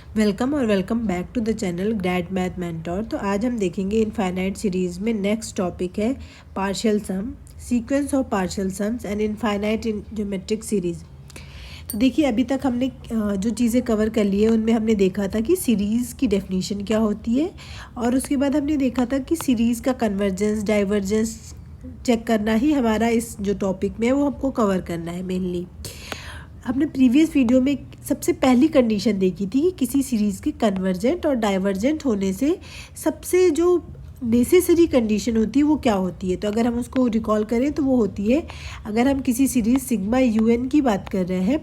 Welcome और welcome back to the channel Grad Math Mentor. तो आज हम देखेंगे इनफाइनाइट सीरीज़ में नेक्स्ट टॉपिक है partial sum, sequence of partial sums and infinite in geometric series. तो देखिए अभी तक हमने जो चीज़ें कवर कर ली है उनमें हमने देखा था कि सीरीज़ की डेफिनेशन क्या होती है और उसके बाद हमने देखा था कि सीरीज़ का कन्वर्जेंस डाइवर्जेंस चेक करना ही हमारा इस जो टॉपिक में है वो हमको कवर करना है मेनली। हमने प्रीवियस वीडियो में सबसे पहली कंडीशन देखी थी कि किसी सीरीज़ के कन्वर्जेंट और डाइवर्जेंट होने से सबसे जो नेसेसरी कंडीशन होती है वो क्या होती है। तो अगर हम उसको रिकॉल करें तो वो होती है, अगर हम किसी सीरीज़ सिग्मा UN की बात कर रहे हैं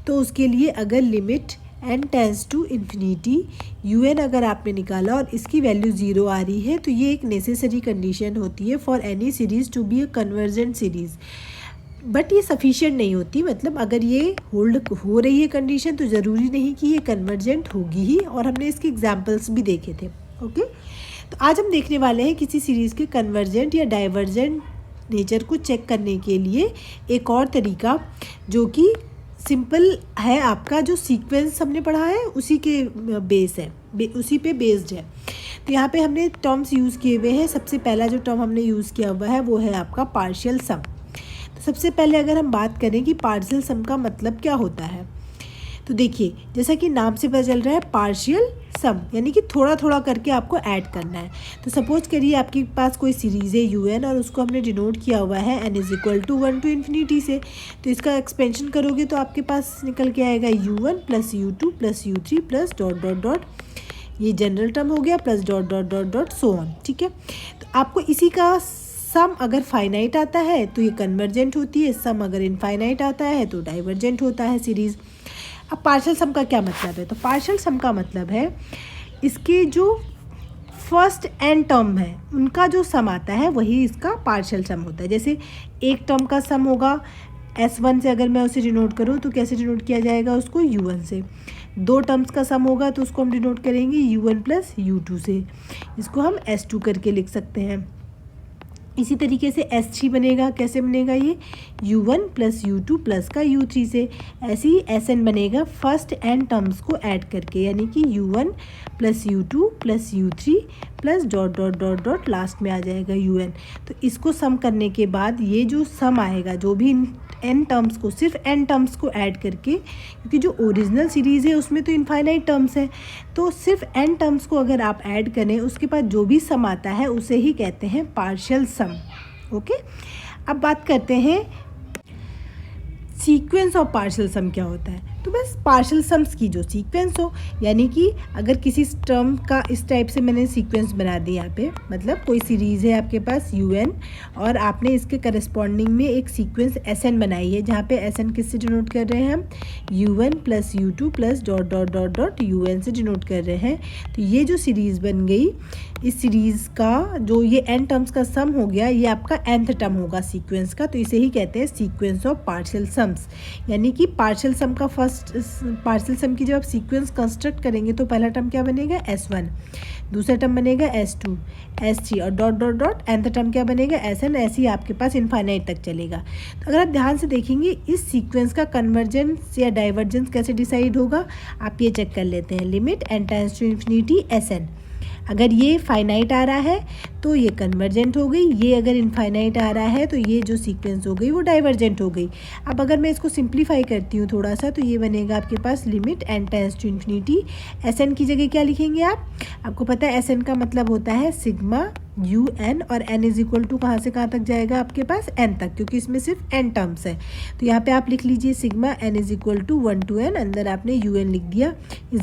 तो उसके लिए अगर limit n tends to infinity UN अगर आपने निकाला और इसकी वैल्यू 0 आ रही है तो ये एक नेसेसरी कंडीशन होती है for any series to be a convergent series. But ये सफिशिएंट नहीं होती, मतलब अगर ये होल्ड हो रही है कंडीशन तो ज़रूरी नहीं कि ये कन्वर्जेंट होगी ही, और हमने इसके एग्जांपल्स भी देखे थे। ओके, तो आज हम देखने वाले हैं किसी सीरीज़ के कन्वर्जेंट या डाइवर्जेंट नेचर को चेक करने के लिए एक और तरीका जो कि सिंपल है। आपका जो सीक्वेंस हमने पढ़ा है उसी के बेस है, उसी पे बेस्ड है। तो यहाँ पे हमने टर्म्स यूज़ किए हुए हैं। सबसे पहला जो टर्म हमने यूज़ किया हुआ है वो है आपका पार्शियल सम। सबसे पहले अगर हम बात करें कि पार्शियल सम का मतलब क्या होता है, तो देखिए जैसा कि नाम से पता चल रहा है पार्शियल सम यानी कि थोड़ा थोड़ा करके आपको ऐड करना है। तो सपोज करिए आपके पास कोई सीरीज़ है UN और उसको हमने डिनोट किया हुआ है n=1 टू इन्फिनिटी से। तो इसका एक्सपेंशन करोगे तो आपके पास निकल के आएगा U1 + U2 + U3 plus dot dot dot, ये जनरल टर्म हो गया, plus dot dot dot dot so on. ठीक है, तो आपको इसी का सम अगर फाइनाइट आता है तो ये कन्वर्जेंट होती है, सम अगर इनफाइनाइट आता है तो डाइवर्जेंट होता है सीरीज़। अब पार्शियल सम का क्या मतलब है, तो पार्शियल सम का मतलब है इसके जो फर्स्ट n टर्म है उनका जो सम आता है वही इसका पार्शियल सम होता है। जैसे एक टर्म का सम होगा S1 से, अगर मैं उसे डिनोट करूँ तो कैसे डिनोट किया जाएगा उसको, U1 से। दो टर्म्स का सम होगा तो उसको हम डिनोट करेंगे U1 + U2 से, इसको हम S2 करके लिख सकते हैं। इसी तरीके से S3 बनेगा, कैसे बनेगा ये, U1 + U2 प्लस का U3 से। ऐसे ही Sn बनेगा फर्स्ट n टर्म्स को ऐड करके, यानी कि U1 + U2 + U3 plus dot dot dot dot last में आ जाएगा UN। तो इसको सम करने के बाद ये जो सम आएगा, जो भी n टर्म्स को, सिर्फ n टर्म्स को ऐड करके, क्योंकि जो ओरिजिनल सीरीज़ है उसमें तो इनफाइनाइट टर्म्स है, तो सिर्फ n टर्म्स को अगर आप ऐड करें उसके बाद जो भी सम आता है उसे ही कहते हैं पार्शियल सम। ओके, अब बात करते हैं सीक्वेंस ऑफ पार्शियल सम क्या होता है। तो बस पार्शियल सम्स की जो सीक्वेंस हो, यानी कि अगर किसी टर्म का इस टाइप से मैंने सीक्वेंस बना दी यहाँ पे, मतलब कोई सीरीज़ है आपके पास UN और आपने इसके करस्पॉन्डिंग में एक सीक्वेंस SN बनाई है, जहाँ पे SN किससे डिनोट कर रहे हैं हम, U1 + U2 plus dot dot dot dot UN से डिनोट कर रहे हैं। तो ये जो सीरीज़ बन गई, इस सीरीज़ का जो ये n टर्म्स का सम हो गया, ये आपका nth टर्म होगा सीक्वेंस का। तो इसे ही कहते हैं सीक्वेंस ऑफ पार्शियल सम्स। यानी कि पार्शियल सम का पार्शियल सम की जब आप सीक्वेंस कंस्ट्रक्ट करेंगे तो पहला टर्म क्या बनेगा, S1, दूसरा टर्म बनेगा S2, S3 और dot dot dot nth term क्या बनेगा, Sn। ऐसे ही आपके पास इनफाइनाइट तक चलेगा। तो अगर आप ध्यान से देखेंगे इस सीक्वेंस का कन्वर्जेंस या डाइवर्जेंस कैसे डिसाइड होगा, आप ये चेक कर लेते हैं। Limit n tends to infinity Sn, अगर ये फाइनाइट आ रहा है तो ये कन्वर्जेंट हो गई, ये अगर इनफाइनाइट आ रहा है तो ये जो सीक्वेंस हो गई वो डाइवर्जेंट हो गई। अब अगर मैं इसको सिंप्लीफाई करती हूँ थोड़ा सा, तो ये बनेगा आपके पास limit n tends to infinity. Sn की जगह क्या लिखेंगे आप, आपको पता है Sn का मतलब होता है सिग्मा UN, और n कहाँ से कहाँ तक जाएगा आपके पास, n तक, क्योंकि इसमें सिर्फ n टर्म्स है। तो यहाँ पे आप लिख लीजिए सिग्मा n = 1 to n, अंदर आपने UN लिख दिया =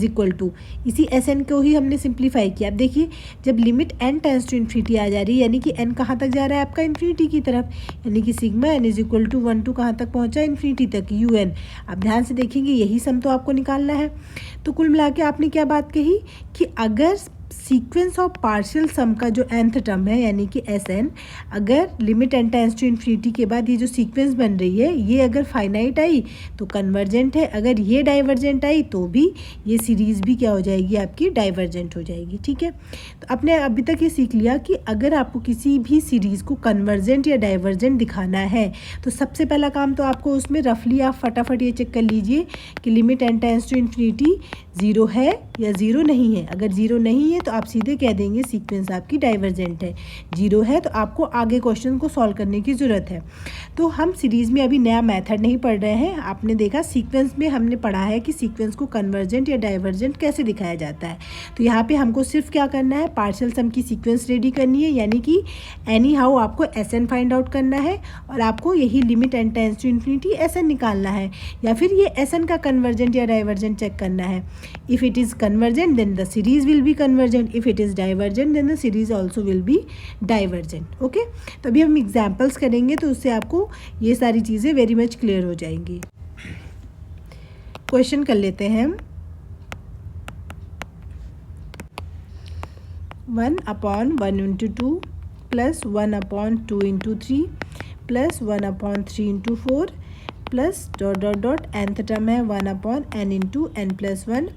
इसी Sn को ही हमने सिंप्लीफाई किया। अब देखिए जब limit n tends to infinity आ जा रही है, यानी कि n कहाँ तक जा रहा है आपका, इन्फिनिटी की तरफ, यानी कि सिग्मा n = 1 to कहाँ तक पहुँचा, इन्फिनिटी तक, UN। अब ध्यान से देखेंगे यही सम तो आपको निकालना है। तो कुल मिला के आपने क्या बात कही कि अगर सीक्वेंस ऑफ पार्शियल सम का जो nth टर्म है यानी कि Sn, अगर limit n tends to infinity के बाद ये जो सीक्वेंस बन रही है ये अगर फाइनाइट आई तो कन्वर्जेंट है, अगर ये डाइवर्जेंट आई तो भी ये सीरीज़ भी क्या हो जाएगी आपकी, डाइवर्जेंट हो जाएगी। ठीक है, तो आपने अभी तक ये सीख लिया कि अगर आपको किसी भी सीरीज़ को कन्वर्जेंट या डाइवर्जेंट दिखाना है तो सबसे पहला काम तो आपको उसमें रफली आप फटाफट ये चेक कर लीजिए कि limit n tends to infinity zero है या ज़ीरो नहीं है। अगर ज़ीरो नहीं है तो आप सीधे कह देंगे सीक्वेंस आपकी डाइवर्जेंट है। ज़ीरो है तो आपको आगे क्वेश्चन को सॉल्व करने की ज़रूरत है। तो हम सीरीज़ में अभी नया मेथड नहीं पढ़ रहे हैं। आपने देखा सीक्वेंस में हमने पढ़ा है कि सीक्वेंस को कन्वर्जेंट या डाइवर्जेंट कैसे दिखाया जाता है। तो यहाँ पे हमको सिर्फ क्या करना है, पार्शियल सम की सीक्वेंस रेडी करनी है, यानी कि एनी हाउ आपको एस एन फाइंड आउट करना है और आपको यही limit N tends to infinity S N निकालना है, या फिर ये एस एन का कन्वर्जेंट या डाइवर्जेंट चेक करना है। If it is convergent then the series will be convergent, if it is divergent then the series also will be divergent. Okay, तो अभी हम एग्जाम्पल्स करेंगे तो उससे आपको ये सारी चीज़ें वेरी मच क्लियर हो जाएंगी। क्वेश्चन कर लेते हैं हम। 1/1 into 2 plus 1/2 into 3 plus 1/3 into 4 plus dot dot dot nth term है 1/n into n+1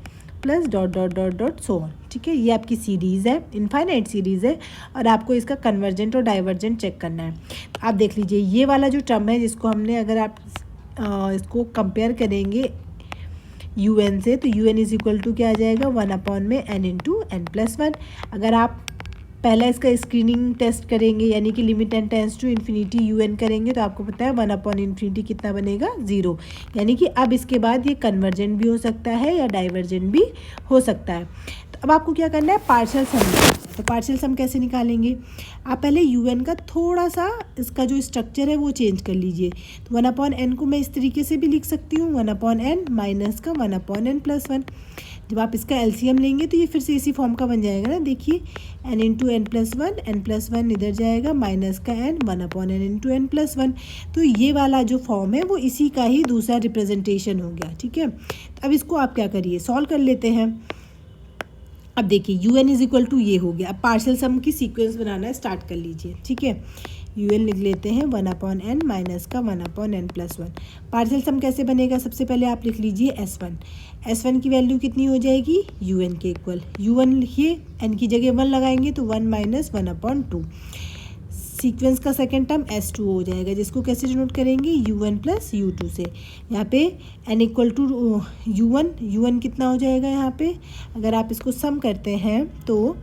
plus dot dot dot dot so on. ठीक है, ये आपकी सीरीज़ है, इनफाइनाइट सीरीज़ है और आपको इसका कन्वर्जेंट और डाइवर्जेंट चेक करना है। तो आप देख लीजिए ये वाला जो टर्म है जिसको हमने, अगर आप इसको कंपेयर करेंगे un से, तो un इज इक्वल टू क्या आ जाएगा 1/n into n+1। अगर आप पहला इसका स्क्रीनिंग टेस्ट करेंगे यानी कि limit N tends to infinity un करेंगे तो आपको पता है 1/∞ कितना बनेगा 0, यानी कि अब इसके बाद ये कन्वर्जेंट भी हो सकता है या डाइवर्जेंट भी हो सकता है। तो अब आपको क्या करना है, पार्शियल सम निकालना है। तो पार्शियल सम कैसे निकालेंगे, आप पहले un का थोड़ा सा इसका जो स्ट्रक्चर है वो चेंज कर लीजिए। तो 1/n को मैं इस तरीके से भी लिख सकती हूँ, 1/n माइनस का 1/n+1। जब आप इसका एलसीएम लेंगे तो ये फिर से इसी फॉर्म का बन जाएगा ना, देखिए n into n+1, n+1 इधर जाएगा माइनस का n 1/n into n+1। तो ये वाला जो फॉर्म है वो इसी का ही दूसरा रिप्रेजेंटेशन हो गया। ठीक है, तो अब इसको आप क्या करिए, सॉल्व कर लेते हैं। अब देखिए un इज इक्वल टू ये हो गया। अब पार्शियल सम की सीक्वेंस बनाना स्टार्ट कर लीजिए। ठीक है, un लिख लेते हैं 1/n माइनस का 1/n+1। पार्शियल सम कैसे बनेगा, सबसे पहले आप लिख लीजिए s1 की वैल्यू कितनी हो जाएगी un के इक्वल। u1 लिखिए, n की जगह 1 लगाएंगे तो 1 माइनस 1/2। सीक्वेंस का सेकेंड टर्म s2 हो जाएगा, जिसको कैसे डिनोट करेंगे u1 प्लस u2 से। यहाँ पे n इक्वल टू un कितना हो जाएगा, यहाँ पे अगर आप इसको सम करते हैं तो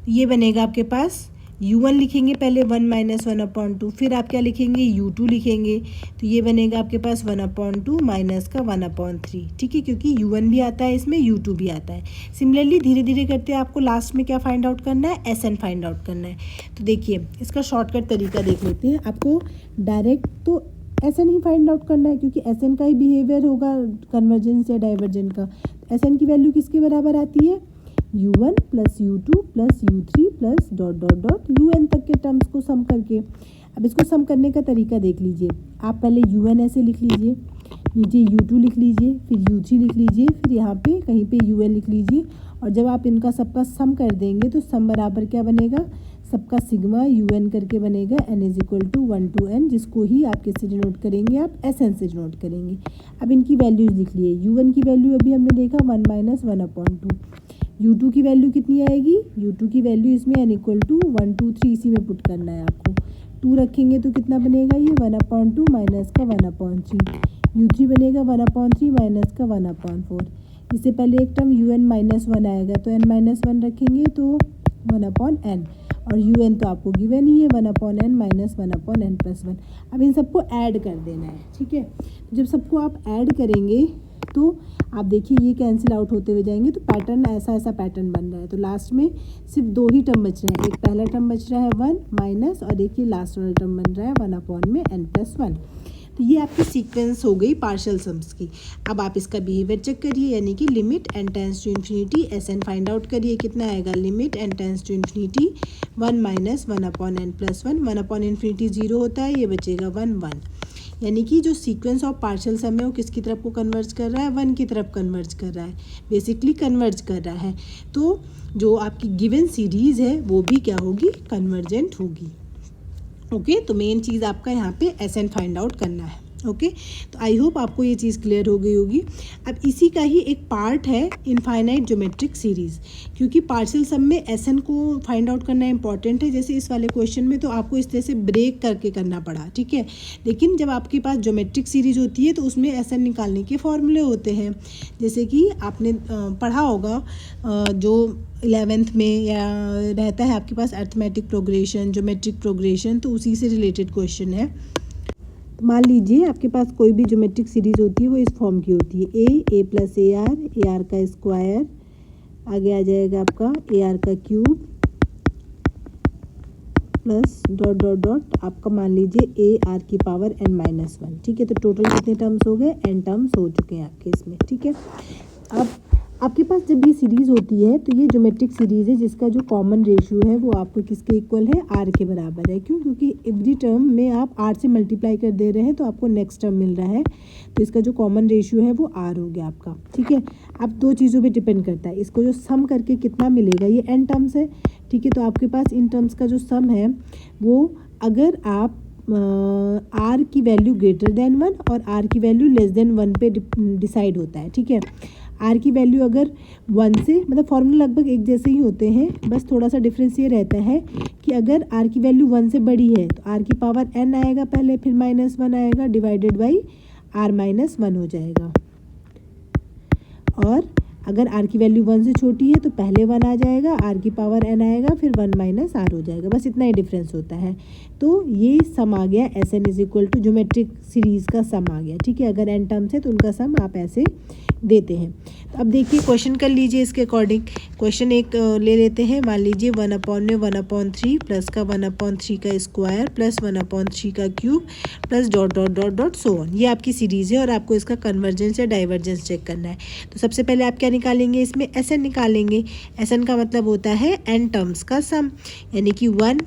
ये बनेगा आपके पास u1 लिखेंगे पहले 1 माइनस 1/2, फिर आप क्या लिखेंगे u2 लिखेंगे, तो ये बनेगा आपके पास 1/2 माइनस का 1/3। ठीक है, क्योंकि u1 भी आता है इसमें, u2 भी आता है। सिमिलरली धीरे धीरे करते आपको लास्ट में क्या फाइंड आउट करना है, एस एन फाइंड आउट करना है। तो देखिए इसका शॉर्टकट तरीका देख लेते हैं। आपको डायरेक्ट तो एस एन ही फाइंड आउट करना है, क्योंकि एस एन का ही बिहेवियर होगा कन्वर्जेंस या डाइवर्जेंट का। एस एन की वैल्यू किसके बराबर आती है, u1 plus u2 plus u3 plus dot dot dot un तक के टर्म्स को सम करके। अब इसको सम करने का तरीका देख लीजिए। आप पहले un ऐसे लिख लीजिए, नीचे u2 लिख लीजिए, फिर u3 लिख लीजिए, फिर यहाँ पे कहीं पे un लिख लीजिए, और जब आप इनका सबका सम कर देंगे तो सम बराबर क्या बनेगा, सबका सिग्मा un करके बनेगा n is equal to 1 to n, जिसको ही आप किससे डिनोट करेंगे, आप एस एन से डिनोट करेंगे। अब इनकी वैल्यूज लिख लिए। u1 की वैल्यू अभी हमने देखा 1 माइनस 1/2। u2 की वैल्यू कितनी आएगी, u2 की वैल्यू इसमें n इक्वल टू 1 2 3 इसी में पुट करना है आपको। 2 रखेंगे तो कितना बनेगा, ये 1/2 माइनस का 1/3। u3 बनेगा 1/3 माइनस का 1/4। इससे पहले एक टर्म un-1 आएगा, तो n-1 रखेंगे तो 1/n, और un तो आपको गिवन ही है 1/n माइनस 1/n+1। अब इन सबको ऐड कर देना है। ठीक है, जब सबको आप ऐड करेंगे तो आप देखिए ये कैंसिल आउट होते हुए जाएंगे, तो पैटर्न ऐसा पैटर्न बन रहा है। तो लास्ट में सिर्फ 2 ही टर्म बच रहे हैं, एक पहला टर्म बच रहा है 1 माइनस, और देखिए लास्ट वाला टर्म बन रहा है 1/n+1। तो ये आपकी सीक्वेंस हो गई पार्शियल सम्स की। अब आप इसका बिहेवियर चेक करिए, यानी कि limit n tends to infinity S N find out करिए। कितना आएगा, limit n tends to infinity 1 minus 1/n+1। 1/∞ 0 होता है, ये बचेगा 1 यानी कि जो सीक्वेंस ऑफ पार्शियल सम है वो किसकी तरफ को कन्वर्ज कर रहा है, 1 की तरफ कन्वर्ज कर रहा है, बेसिकली कन्वर्ज कर रहा है। तो जो आपकी गिवन सीरीज़ है वो भी क्या होगी, कन्वर्जेंट होगी। ओके, तो मेन चीज़ आपका यहाँ पे एस एन फाइंड आउट करना है। ओके, तो आई होप आपको ये चीज़ क्लियर हो गई होगी। अब इसी का ही एक पार्ट है इनफाइनाइट ज्योमेट्रिक सीरीज़, क्योंकि पार्शियल सम में एसएन को फाइंड आउट करना इंपॉर्टेंट है। जैसे इस वाले क्वेश्चन में तो आपको इस तरह से ब्रेक करके करना पड़ा, ठीक है, लेकिन जब आपके पास ज्योमेट्रिक सीरीज होती है तो उसमें एसएन निकालने के फॉर्मूले होते हैं। जैसे कि आपने पढ़ा होगा जो 11th में या रहता है आपके पास अरिथमेटिक प्रोग्रेशन, ज्योमेट्रिक प्रोग्रेशन, तो उसी से रिलेटेड क्वेश्चन है। मान लीजिए आपके पास कोई भी ज्योमेट्रिक सीरीज होती है, वो इस फॉर्म की होती है, ए प्लस ए आर का स्क्वायर, आगे आ जाएगा आपका ए आर का cube plus dot dot dot आपका मान लीजिए ए आर की पावर n-1, ठीक है। तो टोटल कितने टर्म्स हो गए, n टर्म्स हो चुके हैं आपके इसमें, ठीक है। अब आपके पास जब ये सीरीज़ होती है तो ये ज्योमेट्रिक सीरीज़ है जिसका जो कॉमन रेशियो है वो आपको किसके इक्वल है, आर के बराबर है। क्यों? क्योंकि एवरी टर्म में आप आर से मल्टीप्लाई कर दे रहे हैं तो आपको नेक्स्ट टर्म मिल रहा है, तो इसका जो कॉमन रेशियो है वो आर हो गया आपका, ठीक है। अब दो चीज़ों पे डिपेंड करता है, इसको जो सम करके कितना मिलेगा, ये एन टर्म्स है, ठीक है। तो आपके पास इन टर्म्स का जो सम है वो अगर आप आर की वैल्यू ग्रेटर देन 1 और आर की वैल्यू लेस देन 1 पे डिसाइड होता है, ठीक है। आर की वैल्यू अगर 1 से, मतलब फॉर्मूला लगभग एक जैसे ही होते हैं, बस थोड़ा सा डिफरेंस ये रहता है कि अगर आर की वैल्यू 1 से बड़ी है तो आर की पावर n आएगा पहले, फिर -1 आएगा, डिवाइडेड बाई r-1 हो जाएगा। और अगर आर की वैल्यू 1 से छोटी है तो पहले 1 आ जाएगा, आर की पावर n आएगा, फिर 1 - r हो जाएगा, बस इतना ही डिफरेंस होता है। तो ये सम आ गया S N is equal to geometric series का सम आ गया, ठीक है। अगर n टर्म्स है तो उनका सम आप ऐसे देते हैं। तो अब देखिए क्वेश्चन कर लीजिए इसके अकॉर्डिंग। क्वेश्चन एक ले लेते हैं, मान लीजिए 1/3 प्लस का 1/3 का स्क्वायर प्लस 1/3 का cube plus dot dot dot dot so on. ये आपकी सीरीज़ है और आपको इसका कन्वर्जेंस या डाइवर्जेंस चेक करना है। तो सबसे पहले आप क्या निकालेंगे, इसमें एस एन निकालेंगे। एस एन का मतलब होता है एन टर्म्स का सम, यानी कि 1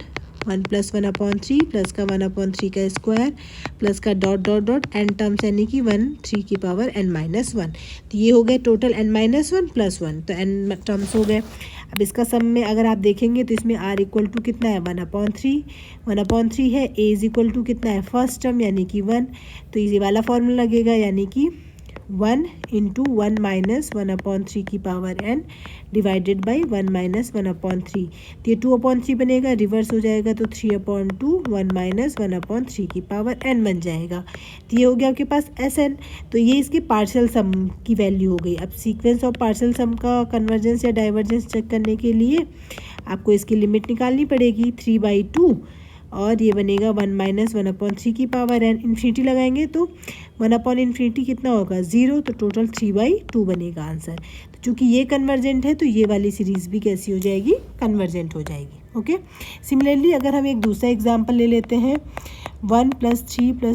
प्लस 1/3 प्लस का 1/3 का स्क्वायर प्लस का dot dot dot N terms, यानी कि 3 की पावर n-1। तो ये हो गए टोटल n-1 प्लस 1, तो n टर्म्स हो गए। अब इसका सम में अगर आप देखेंगे तो इसमें r इक्वल टू कितना है, 1/3 है, a इज इक्वल टू कितना है, फर्स्ट टर्म यानी कि 1, तो ये वाला फॉर्मूला लगेगा, यानी कि 1 × 1 - 1/3 की पावर n डिवाइडेड बाई 1 - 1/3। तो ये 2/3 बनेगा, रिवर्स हो जाएगा तो 3/2 1 - 1/3 की पावर n बन जाएगा। तो ये हो गया आपके पास एस एन। तो ये इसके पार्शियल सम की वैल्यू हो गई। अब सीक्वेंस ऑफ पार्शियल सम का कन्वर्जेंस या डाइवर्जेंस चेक करने के लिए आपको इसकी लिमिट निकालनी पड़ेगी 3/2, और ये बनेगा 1 - 1/3 की पावर n। इन्फिनिटी लगाएंगे तो 1/∞ कितना होगा, 0, तो टोटल 3/2 बनेगा आंसर। तो चूँकि ये कन्वर्जेंट है तो ये वाली सीरीज़ भी कैसी हो जाएगी, कन्वर्जेंट हो जाएगी। ओके, सिमिलरली अगर हम एक दूसरा एग्जांपल ले लेते हैं, 1 +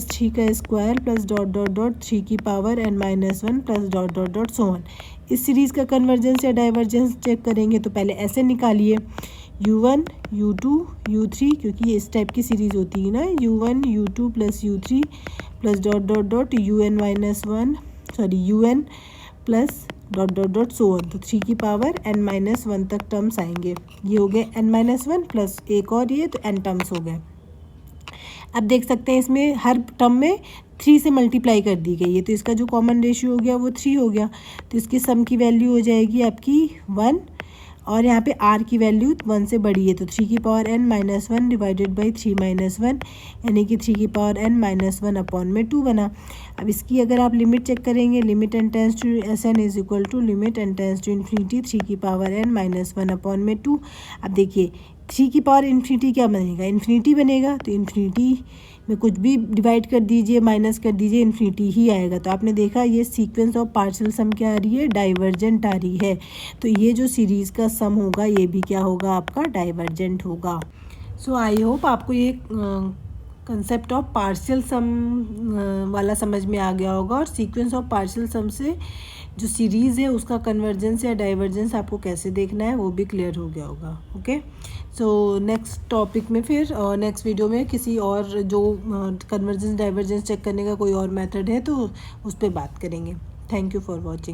3 का square plus dot dot dot 3 की power n-1 plus dot dot dot so on. इस सीरीज़ का कन्वर्जेंस या डाइवर्जेंस चेक करेंगे तो पहले ऐसे निकालिए, u1 u2 u3, क्योंकि ये इस टाइप की सीरीज़ होती है ना, u1 u2 plus u3 plus dot dot dot un plus dot dot dot so on. तो 3 की पावर n-1 तक टर्म्स आएंगे। ये हो गए n-1 प्लस एक और ये, तो n टर्म्स हो गए। अब देख सकते हैं इसमें हर टर्म में 3 से मल्टीप्लाई कर दी गई है, तो इसका जो कॉमन रेशियो हो गया वो 3 हो गया। तो इसकी सम की वैल्यू हो जाएगी आपकी 1, और यहाँ पे r की वैल्यू 1 से बड़ी है, तो 3 की पावर n-1 डिवाइडेड बाई 3 - 1, यानी कि 3 की पावर n-1/2 बना। अब इसकी अगर आप लिमिट चेक करेंगे, limit n tends to S N is equal to limit n tends to infinity 3 की पावर n-1/2। अब देखिए 3 की पावर इन्फिनिटी क्या बनेगा, इन्फिनिटी बनेगा, तो इन्फिनिटी में कुछ भी डिवाइड कर दीजिए, माइनस कर दीजिए, इन्फिनिटी ही आएगा। तो आपने देखा ये सीक्वेंस ऑफ पार्शियल सम क्या आ रही है, डाइवर्जेंट आ रही है। तो ये जो सीरीज़ का सम होगा ये भी क्या होगा, आपका डाइवर्जेंट होगा। सो आई होप आपको ये कंसेप्ट ऑफ पार्शियल सम वाला समझ में आ गया होगा, और सीक्वेंस ऑफ पार्शियल सम से जो सीरीज़ है उसका कन्वर्जेंस या डाइवर्जेंस आपको कैसे देखना है वो भी क्लियर हो गया होगा। ओके, सो नेक्स्ट टॉपिक में फिर नेक्स्ट वीडियो में किसी और जो कन्वर्जेंस डाइवर्जेंस चेक करने का कोई और मेथड है तो उस पर बात करेंगे। Thank you for watching.